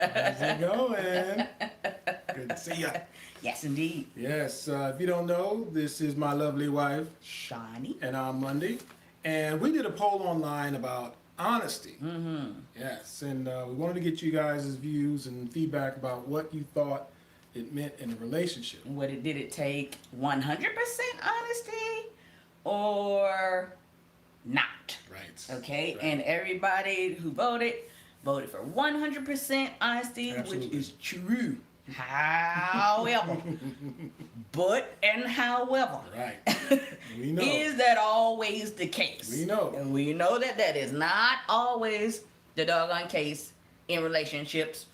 How's it going? Good to see ya. Yes, indeed. Yes, if you don't know, this is my lovely wife, Shauni. and I'm Mondi. And we did a poll online about honesty. Mm-hmm. Yes, and we wanted to get you guys' views and feedback about what you thought it meant in a relationship. Did it take 100% honesty or not? Right. Okay, Right. and everybody who voted for 100% honesty, Absolutely. which is true. However, however, Right. We know. is that always the case? We know. And we know that that is not always the doggone case in relationships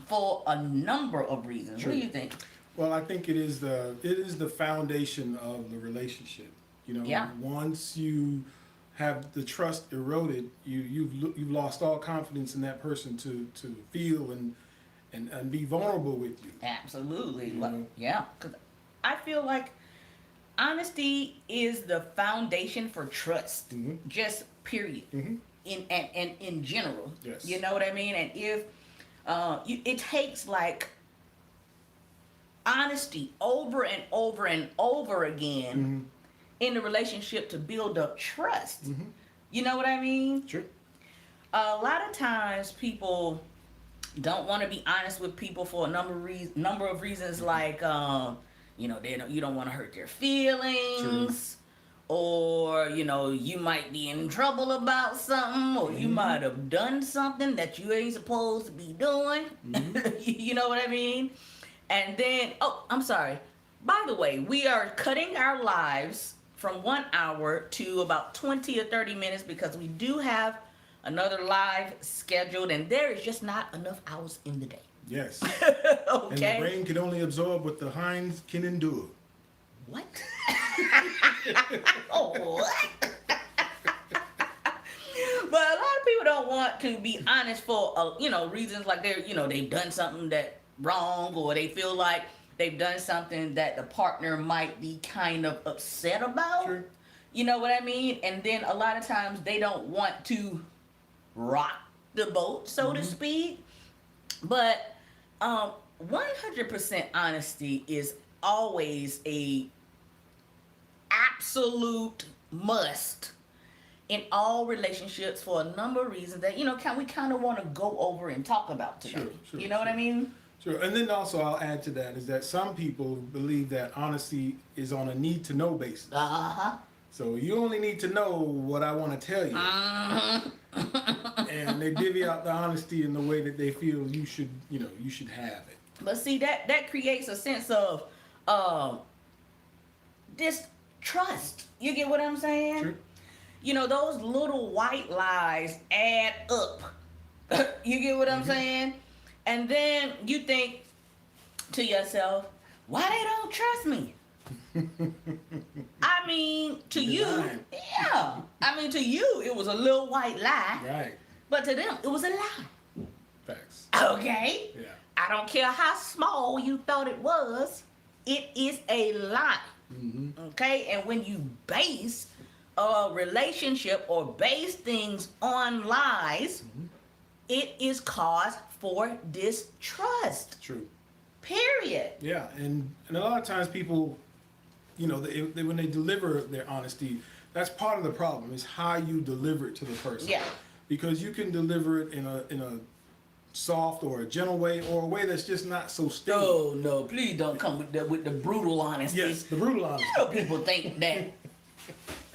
for a number of reasons. True. What do you think? Well, I think it is the foundation of the relationship. You know, Yeah. once you have the trust eroded, you've lost all confidence in that person to feel and be vulnerable with you. Absolutely. You Well, know? yeah, because I feel like honesty is the foundation for trust. Mhm. Just period. Mhm. In general. Yes. You know what I mean? And if it takes like honesty over and over and over again Mhm. in the relationship to build up trust. Mhm. You know what I mean? Sure. A lot of times people don't want to be honest with people for a number of reasons, like you don't want to hurt their feelings, or you might be in trouble about something, or you might have done something that you ain't supposed to be doing. You know what I mean? And then, oh, I'm sorry. By the way, we are cutting our lives from 1 hour to about 20 or 30 minutes because we do have another live scheduled, and there is just not enough hours in the day. Yes. Okay. And the brain can only absorb what the hinds can endure. What? Oh, what? But a lot of people don't want to be honest for reasons like they've done something that wrong, or they feel like they've done something that the partner might be kind of upset about. Sure. You know what I mean? And then a lot of times they don't want to rock the boat, so to speak. But 100% honesty is always a absolute must in all relationships for a number of reasons that we kind of want to go over and talk about today. Sure, you know what I mean? Sure. And then also I'll add to that is that some people believe that honesty is on a need to know basis. Uh-huh. So you only need to know what I want to tell you. And they divvy out the honesty in the way that they feel you should have it. But see, that creates a sense of distrust. You get what I'm saying? Sure. Those little white lies add up. You get what I'm saying? And then you think to yourself, why they don't trust me? I mean, to you, yeah. I mean, to you, it was a little white lie. Right. But to them, it was a lie. Facts. Okay? Yeah. I don't care how small you thought it was. It is a lie. Mm-hmm. Okay? And when you base a relationship or base things on lies, it is cause for distrust. True. Period. Yeah, and a lot of times people, they when they deliver their honesty, that's part of the problem is how you deliver it to the person. Yeah. Because you can deliver it in a soft or a gentle way, or a way that's just not so stinging. Oh no! Please don't come with the brutal honesty. Yes, the brutal honesty. People think that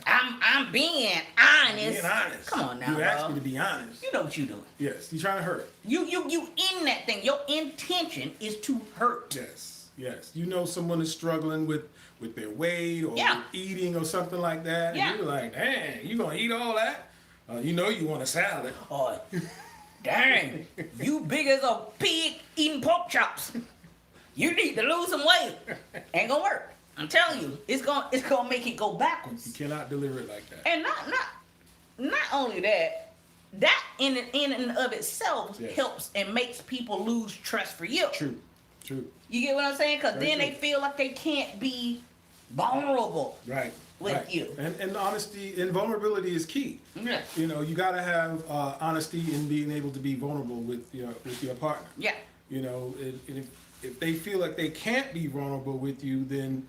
I'm being honest. Being honest. Come on now, You asked bro. me to be honest. You know what you're doing. Yes, you're trying to hurt. You in that thing. Your intention is to hurt. Yes. You know someone is struggling with their weight or with eating or something like that. Yeah. And you're like, dang, you gonna eat all that? You want a salad. Oh, dang! You big as a pig eating pork chops. You need to lose some weight. Ain't gonna work. I'm telling you, it's gonna make it go backwards. You cannot deliver it like that. And not only that in and of itself helps and makes people lose trust for you. True. You get what I'm saying? Because Very then true. they feel like they can't be vulnerable. Right. with you. And honesty and vulnerability is key. Yeah. You know, you got to have honesty in being able to be vulnerable with your partner. Yeah. You know, and if they feel like they can't be vulnerable with you, then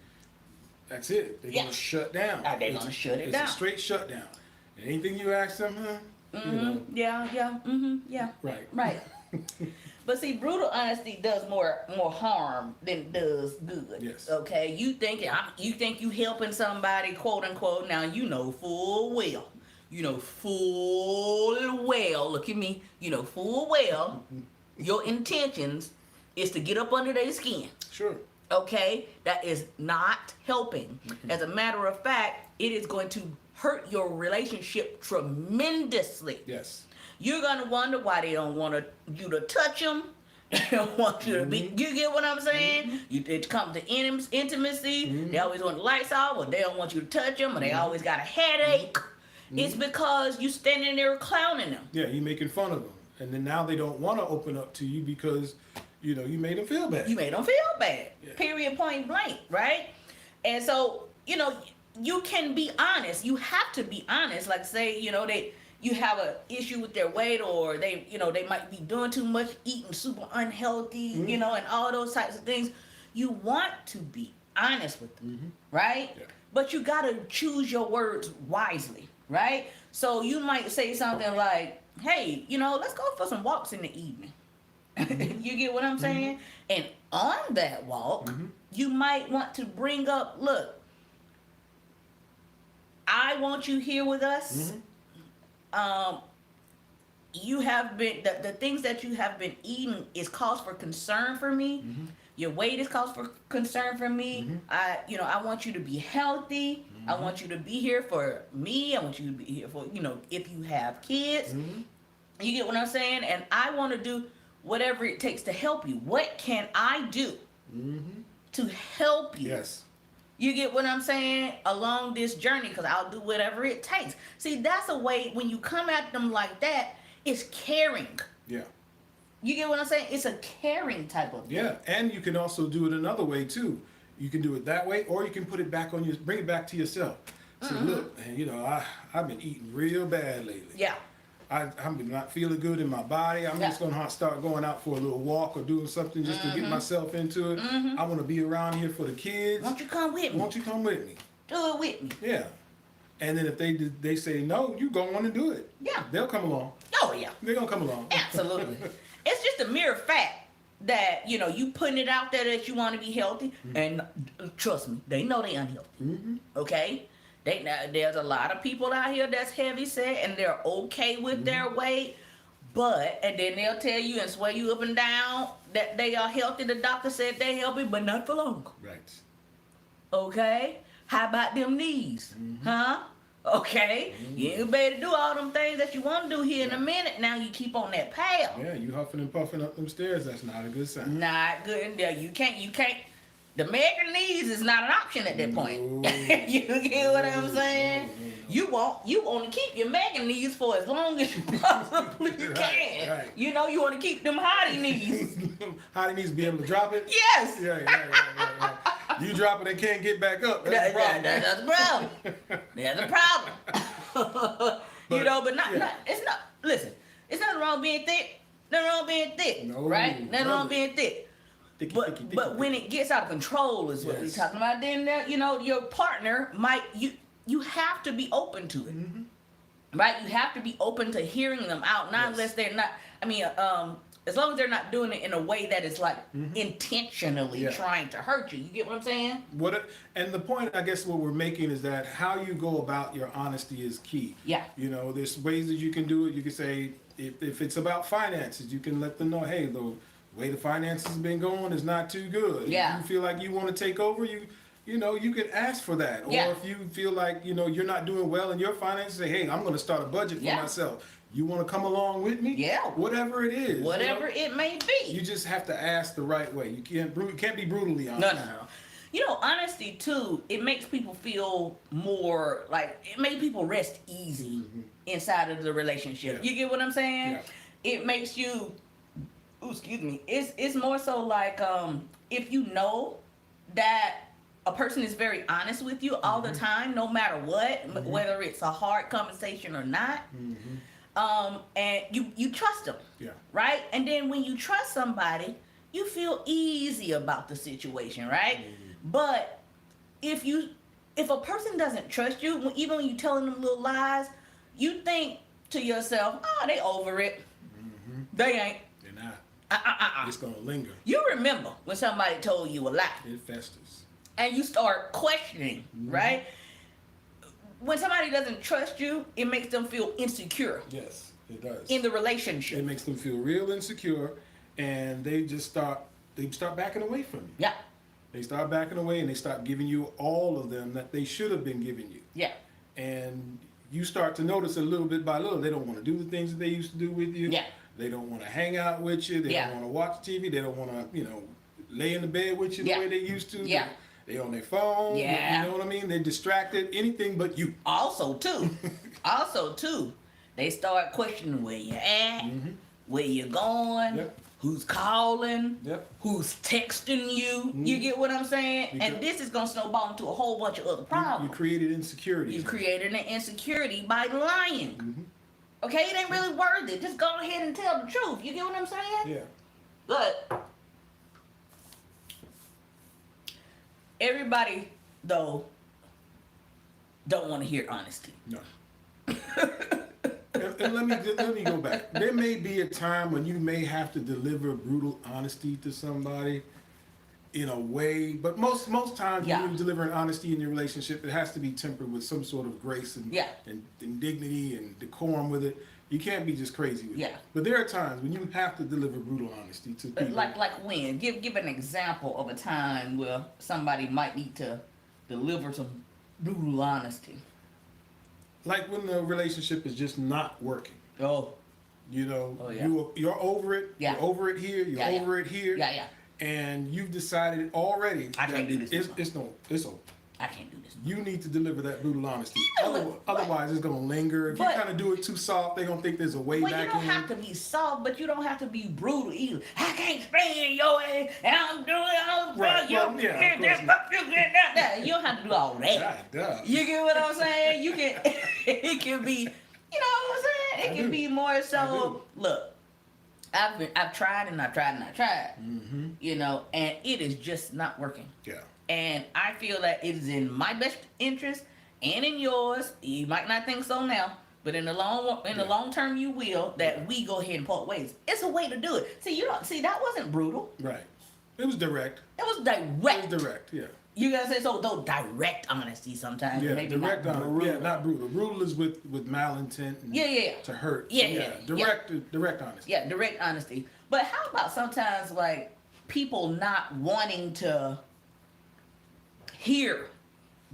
that's it. They're gonna shut down. They're gonna shut it it's down. It's a straight shutdown. Anything you ask them, you know. Yeah. Yeah. Right. But see, brutal honesty does more harm than it does good. Yes. Okay. You think you helping somebody, quote unquote. Now you know full well. Look at me. You know full well. Your intentions is to get up under their skin. Sure. Okay, that is not helping. As a matter of fact, it is going to hurt your relationship tremendously. Yes. You're gonna wonder why they don't want you to touch them. They don't want you to be. You get what I'm saying? It comes to intimacy. They always want the lights off, or they don't want you to touch them, or they always got a headache. It's because you standing there clowning them. Yeah, you making fun of them, and then now they don't want to open up to you because you made them feel bad. You made them feel bad. Yeah. Period. Point blank. Right. And so you can be honest. You have to be honest. Like say you have an issue with their weight, or they might be doing too much, eating super unhealthy, and all those types of things. You want to be honest with them, right? Yeah. But you got to choose your words wisely, right? So you might say something like, hey, let's go for some walks in the evening. You get what I'm saying? And on that walk, you might want to bring up, look, I want you here with us. You have been the things that you have been eating is cause for concern for me. Your weight is cause for concern for me. I want you to be healthy. I want you to be here for me. I want you to be here for if you have kids. You get what I'm saying? And I want to do whatever it takes to help you. What can I do to help you? Yes. You get what I'm saying? Along this journey, because I'll do whatever it takes. See, that's a way, when you come at them like that, it's caring. Yeah. You get what I'm saying? It's a caring type of thing. Yeah, and you can also do it another way, too. You can do it that way, or you can put it back on you, bring it back to yourself. Say, look, man, I've been eating real bad lately. Yeah. I'm not feeling good in my body. I'm just going to start going out for a little walk or doing something just to get myself into it. I want to be around here for the kids. Won't you come with me? Won't you come with me? Do it with me. Yeah. And then if they say no, you go on and do it. Yeah. They'll come along. Oh, yeah. They're going to come along. Absolutely. It's just a mere fact that, you putting it out there that you want to be healthy. And trust me, they know they unhealthy. Okay? There's a lot of people out here that's heavy set and they're okay with their weight, and then they'll tell you and sway you up and down that they are healthy. The doctor said they're healthy, but not for long. Right. Okay? How about them knees? Huh? Okay? You better do all them things that you want to do here in a minute. Now you keep on that path. Yeah, you huffing and puffing up them stairs. That's not a good sign. Not good. Yeah, you can't. The mega knees is not an option at that point. You get what I'm saying? You want to keep your mega knees for as long as you possibly can. Right. You want to keep them hottie knees. Hottie knees be able to drop it? Yes. Yeah. You drop it, they can't get back up. That's the problem. That's the problem. That's the problem. But not. It's not. Listen, it's nothing wrong being thick. Nothing wrong being thick. No, right? Nothing wrong being thick. But when it gets out of control is what we're talking about. Then your partner might you have to be open to it, right? You have to be open to hearing them out, not unless they're not. I mean, as long as they're not doing it in a way that is like intentionally trying to hurt you. You get what I'm saying? And the point, I guess, what we're making is that how you go about your honesty is key. Yeah. There's ways that you can do it. You can say if it's about finances, you can let them know, hey, the way the finances have been going is not too good. Yeah. If you feel like you want to take over, you can ask for that. Or if you feel like, you're not doing well in your finances, say, hey, I'm going to start a budget for myself. You want to come along with me? Yeah. Whatever it is. Whatever it may be. You just have to ask the right way. You can't be brutally honest. No. Honesty, too, it makes people feel more like, it makes people rest easy inside of the relationship. Yeah. You get what I'm saying? Yeah. It makes you... Ooh, excuse me. It's more so like if you know that a person is very honest with you all the time, no matter what, whether it's a hard conversation or not, and you trust them, right? And then when you trust somebody, you feel easy about the situation, right? But if a person doesn't trust you, even when you're telling them little lies, you think to yourself, oh, they over it. They ain't. They're not. It's gonna linger. You remember when somebody told you a lie. It festers. And you start questioning, right? When somebody doesn't trust you, it makes them feel insecure. Yes, it does. In the relationship. It makes them feel real insecure, and they start backing away from you. Yeah. They start backing away, and they start giving you all of them that they should have been giving you. Yeah. And you start to notice a little bit by little, they don't want to do the things that they used to do with you. Yeah. They don't want to hang out with you. They don't want to watch TV. They don't want to, lay in the bed with you the way they used to. Yeah. They on their phone. Yeah. You know what I mean? They're distracted. Anything but you. Also, too, they start questioning where you're at, where you're going, who's calling, who's texting you. You get what I'm saying? Because and this is going to snowball into a whole bunch of other problems. You created insecurities. You created an insecurity by lying. Okay? It ain't really worth it. Just go ahead and tell the truth. You get what I'm saying? Yeah. But everybody, though, don't want to hear honesty. No. and let me go back. There may be a time when you may have to deliver brutal honesty to somebody in a way, but most times when you're delivering honesty in your relationship, it has to be tempered with some sort of grace and dignity and decorum with it. You can't be just crazy with it. But there are times when you have to deliver brutal honesty to people. Like when? Give an example of a time where somebody might need to deliver some brutal honesty. Like when the relationship is just not working. Oh. You're over it. Yeah. You're over it here. You're over it here. Yeah. And you've decided already I can't do this. It's over. I can't do this. You need to deliver that brutal honesty. Otherwise, it's going to linger. If you kind of do it too soft, they're going to think there's a way back in. You don't have to be soft, but you don't have to be brutal either. I can't stand your ass, and I'm doing all right. You don't have to do all that. You get what I'm saying? You can. It can be. You know what I'm saying? It can be more so. Look, I've tried and I've tried and I've tried. And it is just not working. Yeah. And I feel that it is in my best interest and in yours. You might not think so now, but in the long term, you will. That we go ahead and part ways. It's a way to do it. See, that wasn't brutal. Right. It was direct. It was direct. It was direct. Yeah. You gotta say so. Though direct honesty sometimes. Yeah. Maybe direct not honesty. brutal. Yeah. Not brutal. Brutal is with malintent. And to hurt. Direct honesty. Yeah. Direct honesty. But how about sometimes like people not wanting to hear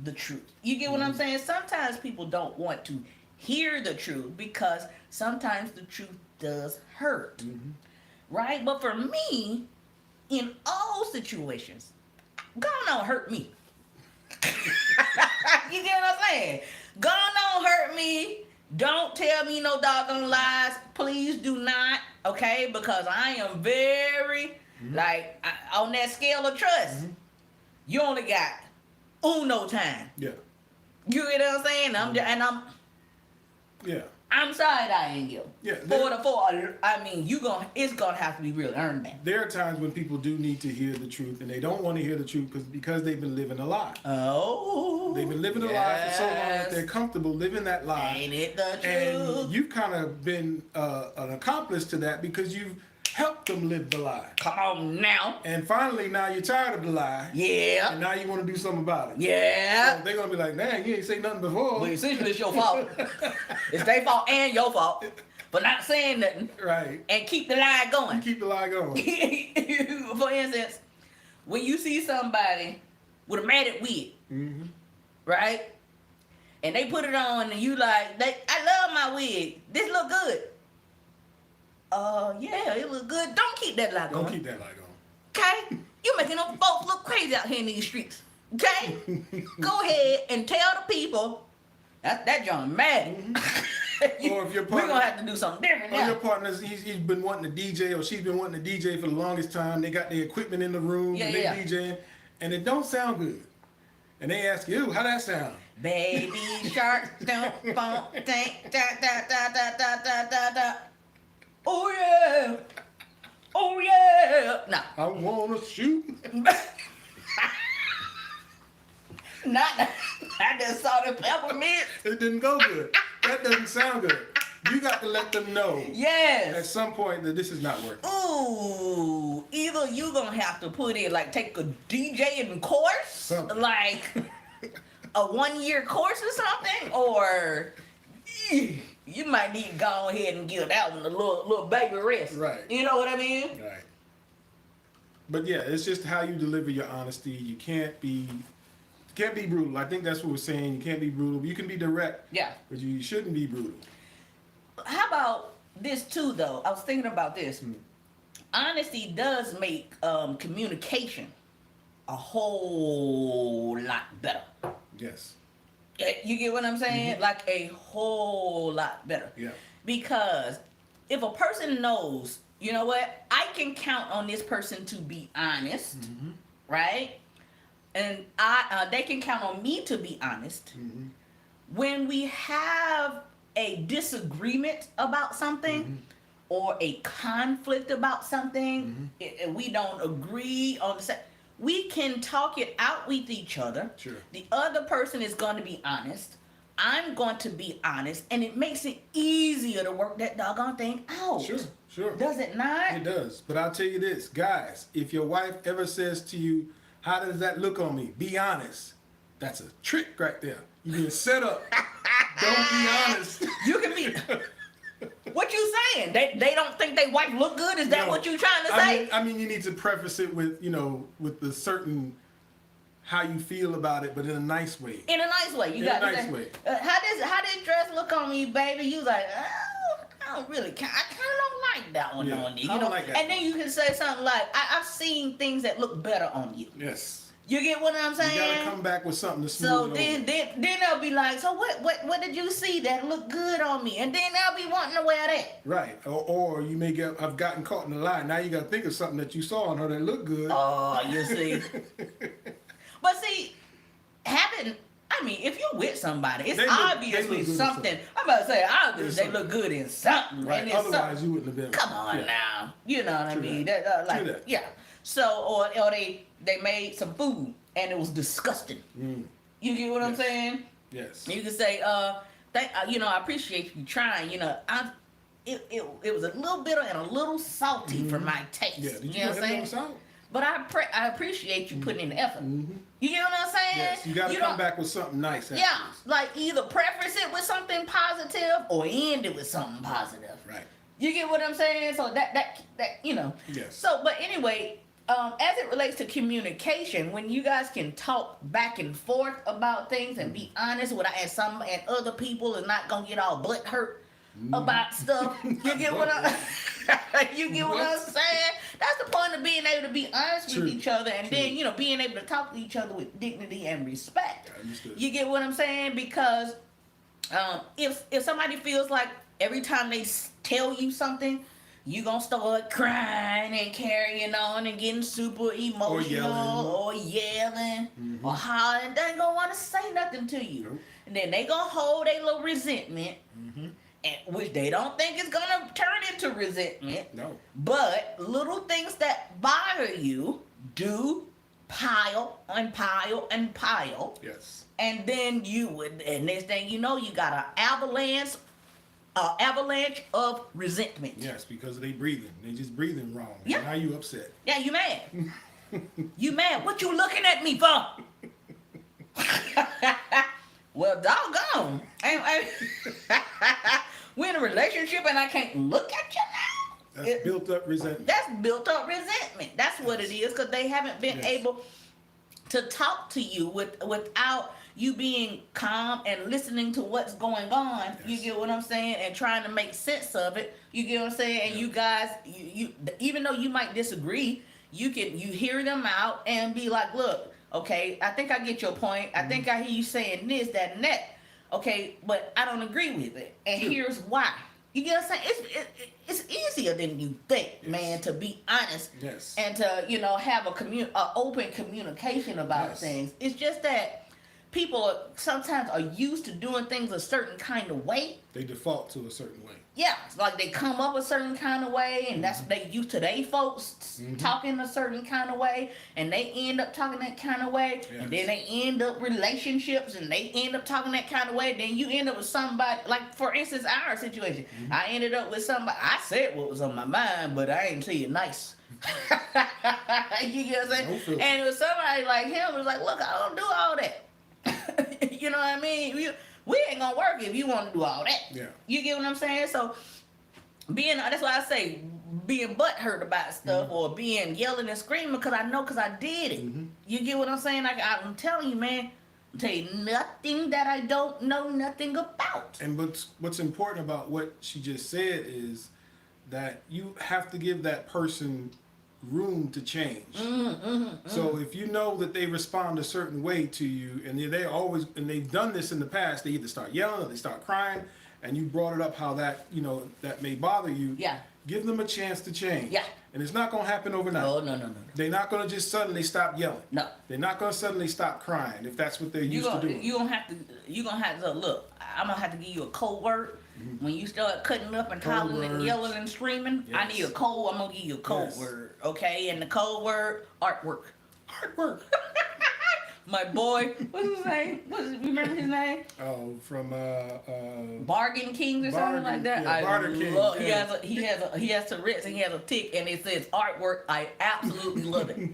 the truth? You get what I'm saying? Sometimes people don't want to hear the truth because sometimes the truth does hurt. Right? But for me, in all situations, God don't hurt me. You get what I'm saying? God don't hurt me. Don't tell me no doggone lies. Please do not. Okay? Because I am very, on that scale of trust, you only got uno time. Yeah. You get what I'm saying? I'm sorry that I ain't guilty. Yeah. It's gonna have to be real earned back. There are times when people do need to hear the truth, and they don't want to hear the truth because they've been living a lie. Oh. They've been living a lie for so long that they're comfortable living that lie. Ain't it the truth? And you've kind of been an accomplice to that because you've helped them live the lie. Come on now. And finally, now you're tired of the lie. Yeah. And now you want to do something about it. Yeah. So they're going to be like, man, you ain't say nothing before. Well, essentially, it's your fault. It's their fault and your fault for not saying nothing. Right. And keep the lie going. You keep the lie going. For instance, when you see somebody with a matted wig, right? And they put it on and you like, I love my wig. This look good. Yeah, it look good. Don't keep that lie going. Don't keep that lie going. Okay? You making them folks look crazy out here in these streets. Okay? Go ahead and tell the people that John mad. Or if your partner, we're gonna have to do something different now. Or your partner's he's been wanting to DJ, or she's been wanting to DJ for the longest time. They got the equipment in the room, and they DJing, and it don't sound good. and they ask you, how that sound? Baby shark, don't bump, tank, da da da da da da da da. Oh yeah, oh yeah. No, I wanna shoot. not that salt and peppermint. It didn't go good. That doesn't sound good. You got to let them know. Yes. At some point that this is not working. Ooh, either you gonna have to put in like take a DJing course, Something. like a 1-year course or something, or you might need to go ahead and give that one a little baby rest. Right. You know what I mean? Right. But yeah, it's just how you deliver your honesty. You can't be brutal. I think that's what we're saying. You can't be brutal. You can be direct. Yeah. But you shouldn't be brutal. How about this too, though? I was thinking about this. Honesty does make communication a whole lot better. Yes. You get what I'm saying? Mm-hmm. Like a whole lot better. Yeah. Because if a person knows, you know what, I can count on this person to be honest, right? And they can count on me to be honest. Mm-hmm. When we have a disagreement about something or a conflict about something, and we don't agree on the same, we can talk it out with each other. Sure. The other person is going to be honest. I'm going to be honest, and it makes it easier to work that doggone thing out. Sure. Does it not? It does. But I'll tell you this, guys, if your wife ever says to you, how does that look on me? Be honest. That's a trick right there. You're being set up. Don't be honest. You can be. What you saying? They don't think they wife look good? Is that what you trying to say? I mean, you need to preface it with, with the certain how you feel about it, but in a nice way. In a nice way. You got to say, way. How this dress look on me, baby? You like, oh, I don't really. I kind of don't like that one on you. I don't like that. And then you can say something like, I've seen things that look better on you. Yes. You get what I'm saying? You gotta come back with something to smooth So it then they'll be like, so what did you see that looked good on me? And then they'll be wanting to wear that. Right. Or you may I've gotten caught in the lie. Now you gotta think of something that you saw on her that looked good. Oh, you see. But see, if you're with somebody, it's obviously something. I'm about to say, obviously they look good in something. Right. And Otherwise, you wouldn't have been. Come on now. You know what I mean? That. Yeah. So, or they made some food and it was disgusting. You get what I'm saying? Yes. You can say, I appreciate you trying. It was a little bitter and a little salty for my taste. Yeah. Did you know what I'm saying? Salt? But I appreciate you putting in the effort. You get what I'm saying? Yes. You got to come back with something nice. Yeah. Like either preface it with something positive or end it with something positive. Right. You get what I'm saying? So that Yes. So, but anyway, as it relates to communication, when you guys can talk back and forth about things and be honest and other people are not gonna get all butt hurt about stuff. You get what I'm saying? That's the point of being able to be honest with each other, and then being able to talk to each other with dignity and respect. You get what I'm saying? Because if somebody feels like every time they tell you something, you gonna start crying and carrying on and getting super emotional or yelling or hollering, they ain't gonna want to say nothing to you. Nope. And then they gonna hold a little resentment, and which they don't think is gonna turn into resentment. No. But little things that bother you do pile and pile and pile. Yes. And then and next thing you know, you got an avalanche of resentment. Yes, because they just breathing wrong. Yeah. Now you upset. Yeah, you mad. You mad. What you looking at me for? Well, doggone. We're in a relationship and I can't look at you now. That's built up resentment. That's built up resentment. That's what it is, because they haven't been able to talk to you without you being calm and listening to what's going on. Yes. You get what I'm saying? And trying to make sense of it. You get what I'm saying? And you guys, you even though you might disagree, you hear them out and be like, look, okay, I think I get your point. I think I hear you saying this, that, and that. Okay, but I don't agree with it. And here's why. You get what I'm saying? It's easier than you think, man, to be honest. Yes. And to, have a open communication about things. It's just that people sometimes are used to doing things a certain kind of way. They default to a certain way. Yeah, it's like they come up a certain kind of way, and that's they used to they folks talking a certain kind of way, and they end up talking that kind of way, and then they end up relationships, and they end up talking that kind of way. Then you end up with somebody, like for instance, our situation. I ended up with somebody. I said what was on my mind, but I ain't say it nice. You get what I'm saying? And it was somebody like him was like, look, I don't do all that. You know what I mean? We ain't gonna work if you want to do all that. Yeah. You get what I'm saying? So that's why I say being butthurt about stuff or being yelling and screaming because I did it. You get what I'm saying? I'm telling you, man. I'm telling you nothing that I don't know nothing about. And what's important about what she just said is that you have to give that person room to change. So if you know that they respond a certain way to you, and they've done this in the past, they either start yelling or they start crying, and you brought it up how that that may bother you. Yeah. Give them a chance to change. Yeah. And it's not gonna happen overnight. No. They're not gonna just suddenly stop yelling. No. They're not gonna suddenly stop crying if that's what they're used to doing. You're gonna have to look. I'm gonna have to give you a code word. When you start cutting up and hollering and yelling and screaming, I need a code. I'm gonna give you a code word, okay? And the code word, artwork. Artwork. My boy, what's his name? Remember his name? Oh, from Bargain King or something like that. Yeah, Barter King. He has Tourette's and he has a tick and it says artwork. I absolutely love it.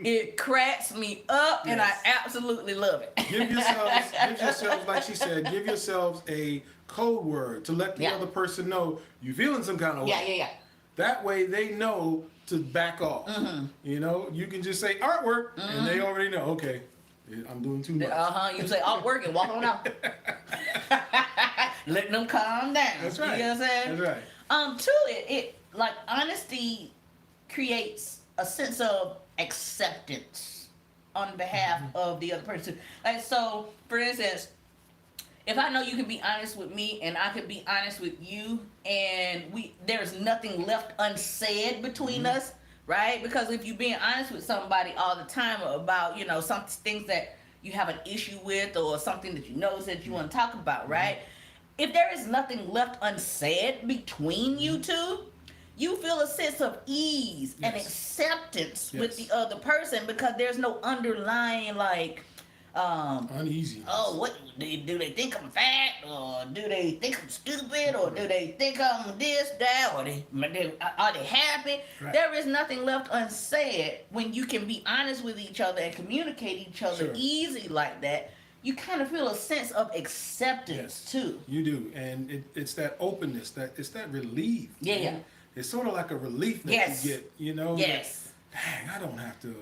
It cracks me up and I absolutely love it. Give yourselves, like she said, give yourselves a code word to let the other person know you're feeling some kind of way. Yeah. That way they know to back off. You know, you can just say artwork and they already know, okay, I'm doing too much. You say artwork and walk on out. Letting them calm down. That's right. You know what I'm saying? That's right. Too, it like honesty creates a sense of acceptance on behalf of the other person. Like, so, for instance, if I know you can be honest with me and I can be honest with you and there's nothing left unsaid between us, right? Because if you're being honest with somebody all the time about, some things that you have an issue with or something that you know that you want to talk about, right? If there is nothing left unsaid between you two, you feel a sense of ease and acceptance with the other person because there's no underlying uneasiness. Oh, what do they think I'm fat, or do they think I'm stupid, or do they think I'm this, that, or are they happy? Right. There is nothing left unsaid when you can be honest with each other and communicate each other easy like that. You kind of feel a sense of acceptance too. You do, and it's that openness, it's that relief. Yeah. It's sort of like a relief that you get, Yes. Dang, I don't have to.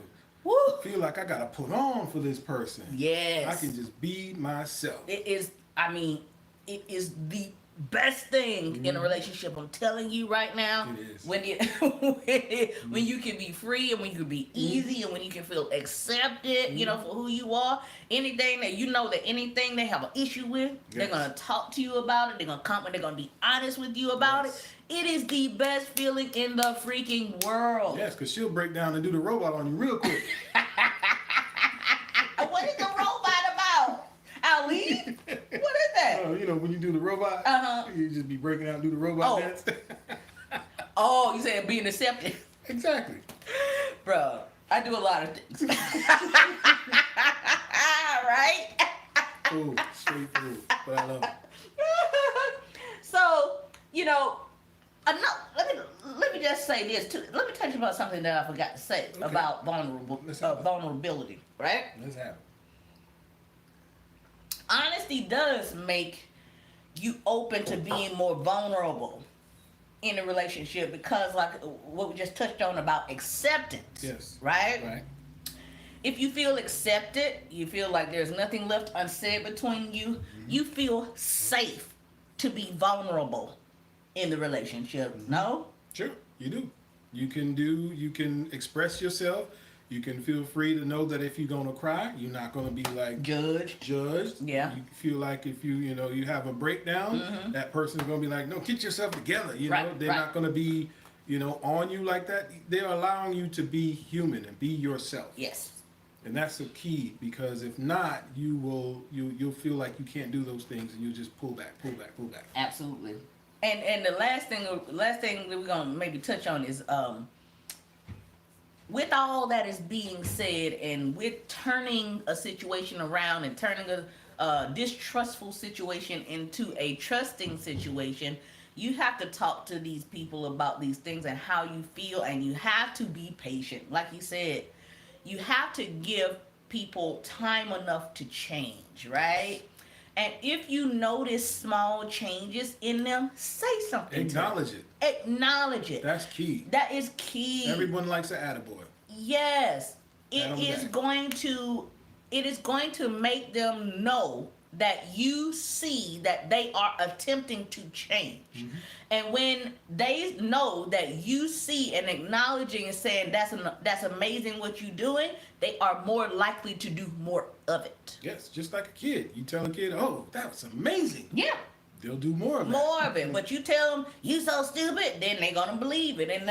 Woo. Feel like I gotta put on for this person. Yes. I can just be myself. It is the best thing in a relationship. I'm telling you right now. It is. When you can be free and when you can be easy and when you can feel accepted, for who you are. Anything they have an issue with, they're gonna talk to you about it. They're gonna come and they're gonna be honest with you about it. It is the best feeling in the freaking world. Yes, because she'll break down and do the robot on you real quick. What is the robot about? Ali? What is that? Oh, when you do the robot, you just be breaking out and do the robot dance. Oh, you saying being accepted? Exactly. Bro, I do a lot of things. Right? Ooh, straight through. But I love it. So, let me just say this too. Let me touch about something that I forgot to say about vulnerability, right? Let's have it. Honesty does make you open to being more vulnerable in a relationship because, like what we just touched on about acceptance, yes, right? If you feel accepted, you feel like there's nothing left unsaid between you, you feel safe to be vulnerable in the relationship. No? Sure, you do. You can express yourself. You can feel free to know that if you're gonna cry, you're not gonna be like judged. Yeah. You feel like if you have a breakdown, that person's gonna be like, no, get yourself together. They're not gonna be, on you like that. They're allowing you to be human and be yourself. Yes. And that's the key, because if not, you'll feel like you can't do those things, and you'll just pull back. Absolutely. And the last thing that we're gonna maybe touch on is with all that is being said, and with turning a situation around and turning a distrustful situation into a trusting situation, you have to talk to these people about these things and how you feel, and you have to be patient. Like you said, you have to give people time enough to change, right? And if you notice small changes in them, say something. Acknowledge it. Acknowledge it. That's key. That is key. Everyone likes an attaboy. Yes. It is going to make them know that you see that they are attempting to change. Mm-hmm. And when they know that you see and acknowledging and saying that's amazing what you're doing, they are more likely to do more of it. Yes, just like a kid. You tell a kid, "Oh, that was amazing." Yeah. They'll do more of it. More of it. But you tell them you so stupid, then they're gonna believe it, and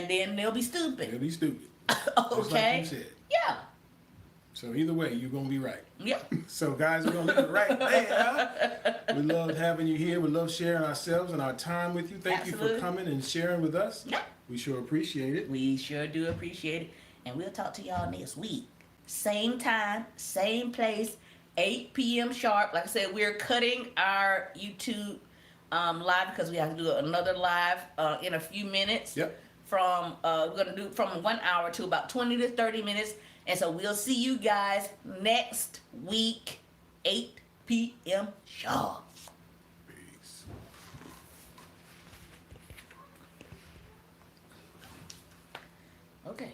then they'll be stupid. They'll be stupid. Okay. Just like you said. Yeah. So either way, you're gonna be right. Yeah. So guys, we're gonna leave it right there. We love having you here. We love sharing ourselves and our time with you. Thank you for coming and sharing with us. Yeah. We sure appreciate it. We sure do appreciate it. And we'll talk to y'all next week. Same time, same place, 8 p.m. sharp. Like I said, we're cutting our YouTube live because we have to do another live in a few minutes. Yep. We're gonna do from 1 hour to about 20 to 30 minutes. And so we'll see you guys next week, 8 p.m. sharp. Peace. Okay.